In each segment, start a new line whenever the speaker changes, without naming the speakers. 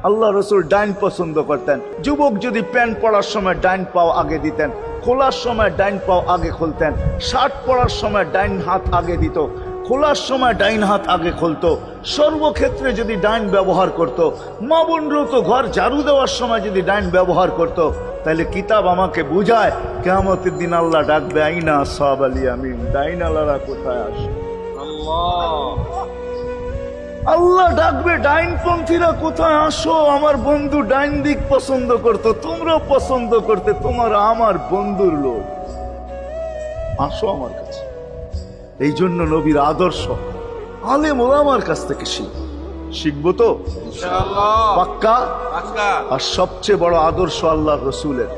আল্লাহ রসুল ডাইন পছন্দ করতেন। যুবক যদি প্যান্ট পরার সময় ডাইন পাও আগে দিতেন, খোলার সময় ডাইন পাও আগে খুলতেন, শার্ট পরার সময় ডাইন হাত আগে দিত, খোলার সময় ডাইন হাত আগে খুলতো, সর্বক্ষেত্রে যদি ডাইন ব্যবহার করত। মা বোনরাও তো ঘর ঝাড়ু দেওয়ার সময় যদি ডাইন ব্যবহার করত, তাহলে কিতাব আমাকে বুঝায় কিয়ামতের দিন আল্লাহ ডাকবে আইনা আসহাব আল ইয়ামিন, ডাইন আলারা কোথায় আসে? আল্লাহ ডাকবে ডাইনপন্থীরা কোথায় আসো? আমার বন্ধু ডাইন দিক পছন্দ করতো, তোমরাও পছন্দ করতে, তোমার আমার বন্ধুর লোক, আসো আমার কাছে। এই জন্য নবীর আদর্শ আলেম ওলামার কাছ থেকে শিখবো তো পাক্কা। আর সবচেয়ে বড় আদর্শ আল্লাহ রসুলের,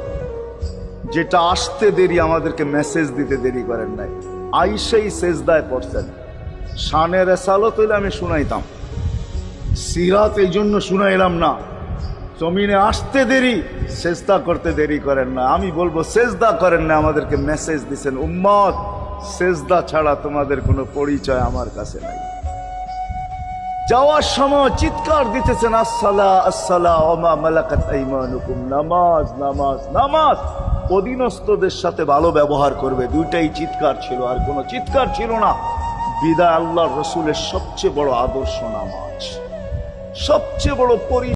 যেটা আসতে দেরি, আমাদেরকে মেসেজ দিতে দেরি করেন নাই। আইসাই সেজদায় পড়ছেন। শানের রেসালত হইলে আমি শুনাইতাম, সিরাত এই জন্য শুনাইলাম না। জমিনে আসতে দেরি, সেজদা করতে দেরি করেন না। আমি বলবো সেজদা করেন না, আমাদেরকে মেসেজ দিছেন উম্মত সেজদা ছাড়া তোমাদের কোনো পরিচয় আমার কাছে নাই। যাওয়ার সময় চিৎকার দিতেছেন আসসালা আসসালা ওমা মালাকাত আইমানুকুম, নামাজ নামাজ নামাজ, অধীনস্থদের সাথে ভালো ব্যবহার করবে, দুইটাই চিৎকার ছিল, আর কোনো চিৎকার ছিল না। বিদায় আল্লাহ রসুলের সবচেয়ে বড় আদর্শ নামাজ, সবচেয়ে বড়